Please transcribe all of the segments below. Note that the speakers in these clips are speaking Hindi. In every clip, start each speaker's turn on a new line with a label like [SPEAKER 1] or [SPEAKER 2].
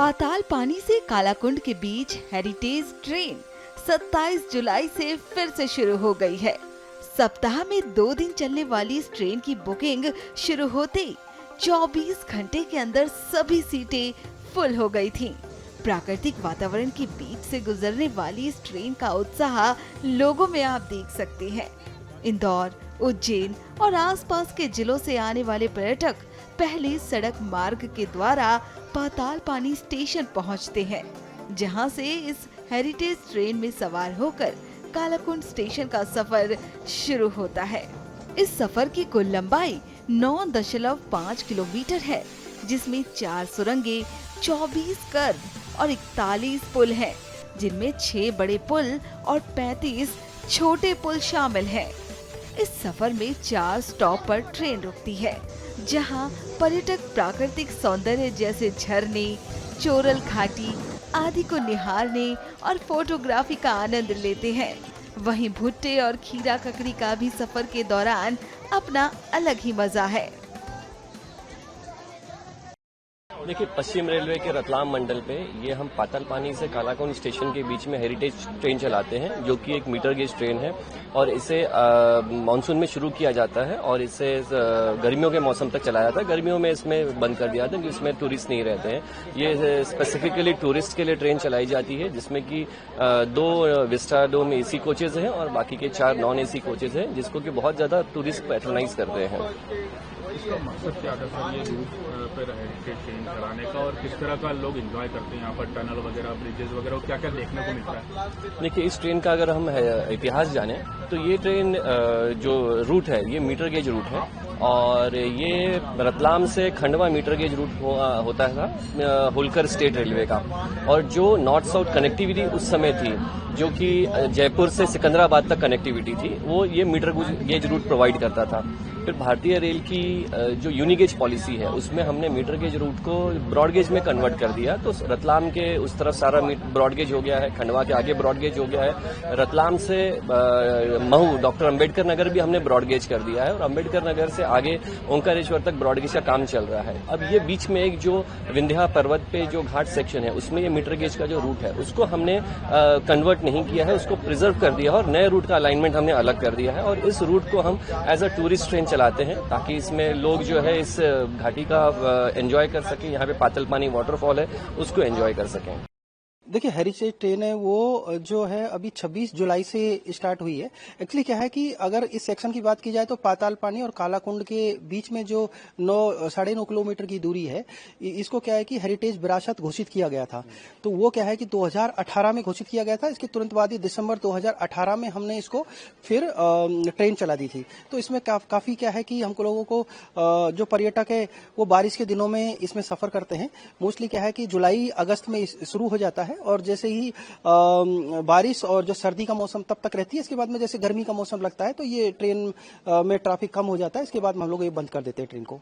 [SPEAKER 1] पाताल पानी से कालाकुंड के बीच हेरिटेज ट्रेन 27 जुलाई से फिर से शुरू हो गई है। सप्ताह में 2 दिन चलने वाली इस ट्रेन की बुकिंग शुरू होते 24 घंटे के अंदर सभी सीटें फुल हो गई थीं। प्राकृतिक वातावरण के बीच से गुजरने वाली इस ट्रेन का उत्साह लोगों में आप देख सकते हैं। इंदौर, उज्जैन और आसपास के जिलों से आने वाले पर्यटक पहले सड़क मार्ग के द्वारा पाताल पानी स्टेशन पहुंचते हैं, जहां से इस हेरिटेज ट्रेन में सवार होकर कालाकुंड स्टेशन का सफर शुरू होता है। इस सफर की कुल लंबाई 9.5 किलोमीटर है, जिसमें 4 सुरंगें, 24 कर्व और 41 पुल हैं, जिनमें 6 बड़े पुल और 35 छोटे पुल शामिल हैं। इस सफर में 4 स्टॉप पर ट्रेन रुकती है, जहां पर्यटक प्राकृतिक सौंदर्य जैसे झरने, चोरल घाटी आदि को निहारने और फोटोग्राफी का आनंद लेते हैं। वहीं भुट्टे और खीरा ककड़ी का भी सफर के दौरान अपना अलग ही मजा है।
[SPEAKER 2] देखिए, पश्चिम रेलवे के रतलाम मंडल पे ये हम पाताल पानी से कालाकुंड स्टेशन के बीच में हेरिटेज ट्रेन चलाते हैं, जो कि एक मीटर गेज ट्रेन है और इसे मानसून में शुरू किया जाता है और इसे गर्मियों के मौसम तक चलाया जाता है। गर्मियों में इसमें बंद कर दिया जाता है, क्योंकि इसमें टूरिस्ट नहीं रहते हैं। ये स्पेसिफिकली टूरिस्ट के लिए ट्रेन चलाई जाती है, जिसमें कि 2 विस्टाडोम एसी कोचेज हैं और बाकी के 4 नॉन एसी कोचेज हैं, जिसको कि बहुत ज्यादा टूरिस्ट पैट्रोनाइज करते हैं।
[SPEAKER 3] इसका मकसद क्या था सर, ये रूट पर हेरिटेज ट्रेन चलाने का, और किस तरह का लोग एंजॉय करते हैं यहाँ पर? टनल वगैरह, ब्रिजेस वगैरह, क्या क्या देखने को मिलता है?
[SPEAKER 2] देखिए, इस ट्रेन का अगर हम इतिहास जाने तो ये ट्रेन जो रूट है ये मीटर गेज रूट है और ये रतलाम से खंडवा मीटर गेज रूट होता था होलकर स्टेट रेलवे का। और जो नॉर्थ साउथ कनेक्टिविटी उस समय थी, जो कि जयपुर से सिकंदराबाद तक कनेक्टिविटी थी, वो ये मीटर गेज रूट प्रोवाइड करता था। फिर भारतीय रेल की जो यूनिगेज पॉलिसी है, उसमें हमने मीटर गेज रूट को ब्रॉड गेज में कन्वर्ट कर दिया। तो रतलाम के उस तरफ सारा ब्रॉड गेज हो गया है, खंडवा के आगे ब्रॉड गेज हो गया है, रतलाम से महू डॉक्टर अंबेडकर नगर भी हमने ब्रॉड गेज कर दिया है और अंबेडकर नगर से आगे ओंकारेश्वर तक ब्रॉड गेज का काम चल रहा है। अब ये बीच में एक जो विंध्या पर्वत पे जो घाट सेक्शन है, उसमें ये मीटर गेज का जो रूट है उसको हमने कन्वर्ट नहीं किया है, उसको प्रिजर्व कर दिया और नए रूट का अलाइनमेंट हमने अलग कर दिया है और इस रूट को हम एज अ टूरिस्ट ट्रेन चलाते हैं, ताकि इसमें लोग जो है इस घाटी का एंजॉय कर सकें। यहाँ पे पाताल पानी वाटरफॉल है, उसको एंजॉय कर सकें।
[SPEAKER 4] देखिए, हेरिटेज ट्रेन है वो जो है अभी 26 जुलाई से स्टार्ट हुई है। एक्चुअली क्या है कि अगर इस सेक्शन की बात की जाए तो पाताल पानी और कालाकुंड के बीच में जो 9.5 किलोमीटर की दूरी है, इसको क्या है कि हेरिटेज विरासत घोषित किया गया था। तो वो क्या है कि 2018 में घोषित किया गया था। इसके तुरंत बाद ही दिसंबर 2018 में हमने इसको फिर ट्रेन चला दी थी। तो इसमें काफी क्या है कि हमको लोगों को जो पर्यटक है वो बारिश के दिनों में इसमें सफर करते हैं। मोस्टली क्या है कि जुलाई अगस्त में शुरू हो जाता है और जैसे ही बारिश और जो सर्दी का मौसम तब तक रहती है, इसके बाद में जैसे गर्मी का मौसम लगता है तो ये ट्रेन में ट्रैफिक कम हो जाता है। इसके बाद में हम लोग ये बंद कर देते हैं ट्रेन को।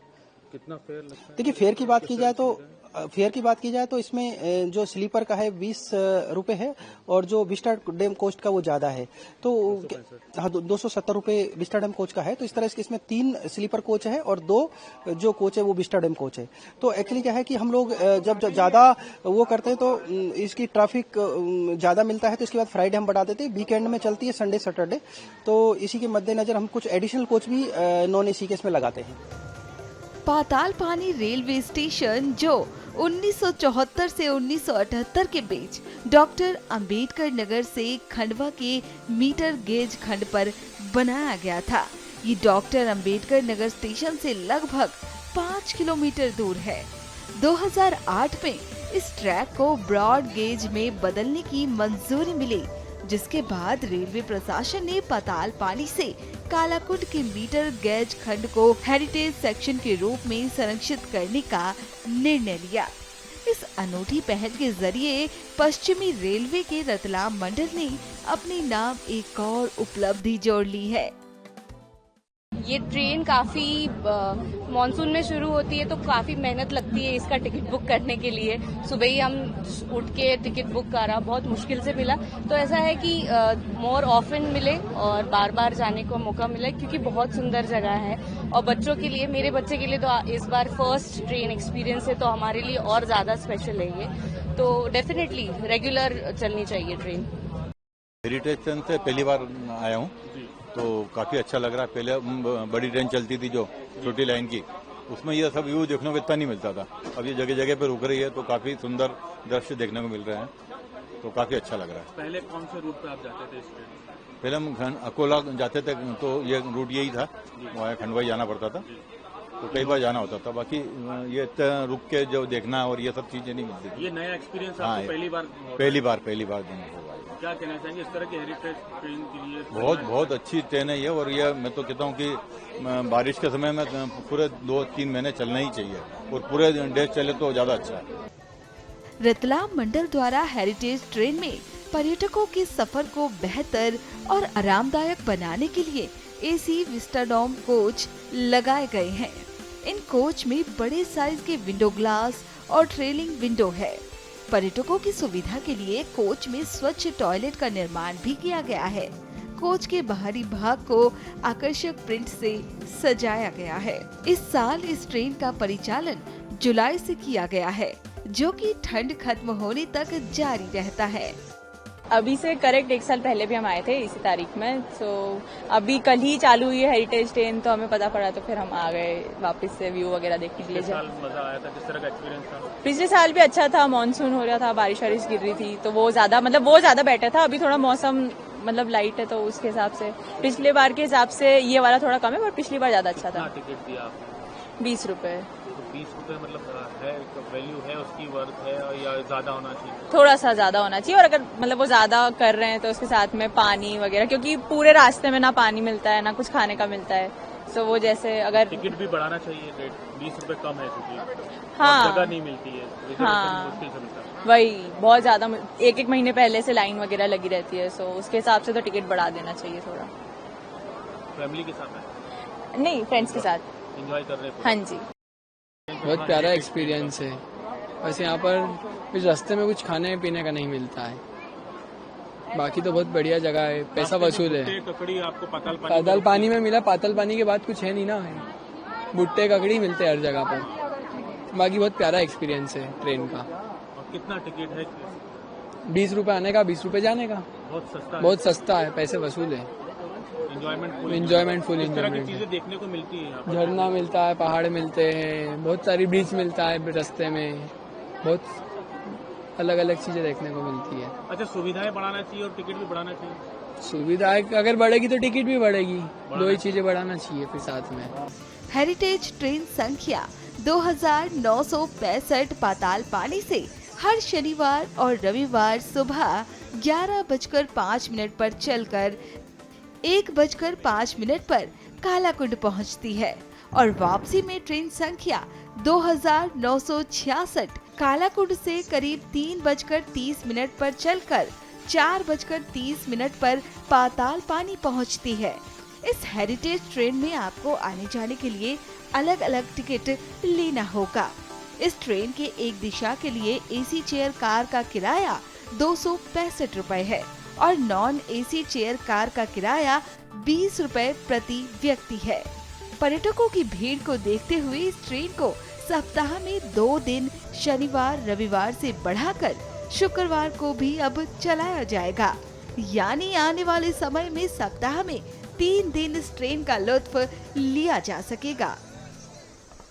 [SPEAKER 3] कितना फेयर लगता है?
[SPEAKER 4] देखिए, फेयर की बात की जाए तो इसमें जो स्लीपर का है 20 रुपए है और जो विस्टा डैम कोस्ट का वो ज्यादा है। तो हाँ, 270 रुपए विस्टा डैम कोच का है। तो इस तरह से इसमें 3 स्लीपर कोच है और 2 जो कोच है वो विस्टा डैम कोच है। तो एक्चुअली क्या है कि हम लोग जब ज्यादा वो करते हैं तो इसकी ट्रैफिक ज्यादा मिलता है, तो इसके बाद फ्राइडे हम बढ़ा देते हैं। वीकेंड में चलती है संडे सैटरडे। तो इसी के मद्देनजर हम कुछ एडिशनल कोच भी नॉन एसी के इसमें लगाते हैं।
[SPEAKER 1] पाताल पानी रेलवे स्टेशन जो 1974 से 1978 के बीच डॉक्टर अंबेडकर नगर से खंडवा के मीटर गेज खंड पर बनाया गया था। ये डॉक्टर अंबेडकर नगर स्टेशन से लगभग 5 किलोमीटर दूर है। 2008 में इस ट्रैक को ब्रॉड गेज में बदलने की मंजूरी मिली, जिसके बाद रेलवे प्रशासन ने पाताल पानी से कालाकुंड के मीटर गेज खंड को हेरिटेज सेक्शन के रूप में संरक्षित करने का निर्णय लिया। इस अनूठी पहल के जरिए पश्चिमी रेलवे के रतलाम मंडल ने अपने नाम एक और उपलब्धि जोड़ ली है।
[SPEAKER 5] ये ट्रेन काफ़ी मानसून में शुरू होती है तो काफ़ी मेहनत लगती है इसका टिकट बुक करने के लिए। सुबह ही हम उठ के टिकट बुक करा, बहुत मुश्किल से मिला। तो ऐसा है कि मोर ऑफन मिले और बार बार जाने को मौका मिले, क्योंकि बहुत सुंदर जगह है। और बच्चों के लिए, मेरे बच्चे के लिए तो इस बार फर्स्ट ट्रेन एक्सपीरियंस है, तो हमारे लिए और ज़्यादा स्पेशल है ये। तो डेफिनेटली रेगुलर चलनी चाहिए ट्रेन।
[SPEAKER 6] हेरिटेज ट्रेन से पहली बार आया हूँ, तो काफी अच्छा लग रहा है। पहले बड़ी ट्रेन चलती थी जो छोटी लाइन की, उसमें ये सब व्यू देखने को इतना नहीं मिलता था। अब ये जगह जगह पे रुक रही है तो काफी सुंदर दृश्य देखने को मिल रहे हैं, तो काफी अच्छा लग रहा है।
[SPEAKER 3] पहले कौन से रूट पे आप जाते थे इस ट्रेन?
[SPEAKER 6] पहले हम अकोला जाते थे तो ये रूट यही था, वहाँ खंडवा जाना पड़ता था, तो कई बार जाना होता था। बाकी ये रुक के जो देखना और ये सब चीजें नहीं मिलती थी।
[SPEAKER 3] ये नया एक्सपीरियंस
[SPEAKER 6] हाँ,
[SPEAKER 3] आपको पहली बार
[SPEAKER 6] होगा।
[SPEAKER 3] क्या कहना चाहेंगे इस तरह की हेरिटेज ट्रेन के लिए?
[SPEAKER 6] बहुत अच्छी ट्रेन है ये, और ये मैं तो कहता हूँ कि बारिश के समय में पूरे 2-3 महीने चलना ही चाहिए, और पूरे डेज चले तो ज्यादा अच्छा है।
[SPEAKER 1] रतलाम मंडल द्वारा हेरिटेज ट्रेन में पर्यटकों के सफर को बेहतर और आरामदायक बनाने के लिए एसी विस्टाडोम कोच लगाए गए हैं। इन कोच में बड़े साइज के विंडो ग्लास और ट्रेलिंग विंडो है। पर्यटकों की सुविधा के लिए कोच में स्वच्छ टॉयलेट का निर्माण भी किया गया है। कोच के बाहरी भाग को आकर्षक प्रिंट से सजाया गया है। इस साल इस ट्रेन का परिचालन जुलाई से किया गया है, जो कि ठंड खत्म होने तक जारी रहता है।
[SPEAKER 7] अभी से करेक्ट 1 साल पहले भी हम आए थे इसी तारीख में, तो अभी कल ही चालू हुई है हेरिटेज ट्रेन, तो हमें पता पड़ा तो फिर हम आ गए वापस से व्यू वगैरह देखने के लिए।
[SPEAKER 3] मजा आया था? किस तरह का एक्सपीरियंस था?
[SPEAKER 7] पिछले साल भी अच्छा था, मानसून हो रहा था, बारिश वारिश गिर रही थी, तो वो ज्यादा बेटर था। अभी थोड़ा मौसम लाइट है, तो उसके हिसाब से पिछले बार के हिसाब से ये वाला थोड़ा कम है, पर पिछली बार ज्यादा अच्छा था।
[SPEAKER 3] टिकट दिया आपने?
[SPEAKER 7] 20 रुपए।
[SPEAKER 3] 20 रुपए है, वैल्यू है उसकी, वर्थ है, या ज्यादा होना चाहिए?
[SPEAKER 7] थोड़ा सा ज्यादा होना चाहिए, और अगर वो ज्यादा कर रहे हैं तो उसके साथ में पानी वगैरह, क्योंकि पूरे रास्ते में ना पानी मिलता है ना कुछ खाने का मिलता है, तो वो जैसे अगर
[SPEAKER 3] टिकट भी बढ़ाना चाहिए। रेट 20 रुपए कम है क्योंकि
[SPEAKER 7] हाँ
[SPEAKER 3] जगह नहीं मिलती है,
[SPEAKER 7] हाँ
[SPEAKER 3] मुश्किल से मिलता है।
[SPEAKER 7] वही बहुत ज्यादा 1-1 महीने पहले से लाइन वगैरह लगी रहती है, सो उसके हिसाब से तो टिकट बढ़ा देना चाहिए थोड़ा।
[SPEAKER 3] फैमिली के साथ है?
[SPEAKER 7] नहीं, फ्रेंड्स के साथ
[SPEAKER 3] एंजॉय कर रहे हैं?
[SPEAKER 7] हाँ जी।
[SPEAKER 8] बहुत प्यारा एक्सपीरियंस है। वैसे यहाँ पर इस रास्ते में कुछ खाने पीने का नहीं मिलता है, बाकी तो बहुत बढ़िया जगह है, पैसा वसूल है।
[SPEAKER 3] ककड़ी आपको
[SPEAKER 8] पाताल पानी में मिला, पाताल पानी के बाद कुछ है नहीं ना, भुट्टे ककड़ी मिलते हैं हर जगह पर। बाकी बहुत प्यारा एक्सपीरियंस है ट्रेन का।
[SPEAKER 3] और कितना टिकट है?
[SPEAKER 8] 20 रुपए आने का, 20 रुपए जाने का। बहुत सस्ता है, पैसे वसूल है।
[SPEAKER 3] Enjoyment full
[SPEAKER 8] enjoyment.
[SPEAKER 3] चीजें देखने को मिलती है,
[SPEAKER 8] झरना मिलता है, पहाड़ मिलते हैं, बहुत सारी ब्रिज मिलता है रास्ते में, बहुत अलग अलग चीजें देखने को मिलती है।
[SPEAKER 3] अच्छा, सुविधाएं बढ़ाना चाहिए और टिकट भी बढ़ाना चाहिए?
[SPEAKER 8] सुविधाएं अगर बढ़ेगी तो टिकट भी बढ़ेगी, दो ही चीजें बढ़ाना चाहिए फिर साथ में।
[SPEAKER 1] हेरिटेज ट्रेन संख्या 2965 पाताल पानी से हर शनिवार और रविवार सुबह 11:05 पर चलकर 1:05 पर कालाकुंड पहुंचती है, और वापसी में ट्रेन संख्या 2966 कालाकुंड से करीब 3:30 पर चलकर 4:30 पर पाताल पानी पहुंचती है। इस हेरिटेज ट्रेन में आपको आने जाने के लिए अलग अलग टिकट लेना होगा। इस ट्रेन के एक दिशा के लिए एसी चेयर कार का किराया 265 रुपए है, और नॉन एसी चेयर कार का किराया 20 रुपए प्रति व्यक्ति है। पर्यटकों की भीड़ को देखते हुए इस ट्रेन को सप्ताह में 2 दिन शनिवार रविवार से बढ़ाकर शुक्रवार को भी अब चलाया जाएगा। यानी आने वाले समय में सप्ताह में 3 दिन इस ट्रेन का लुत्फ लिया जा सकेगा।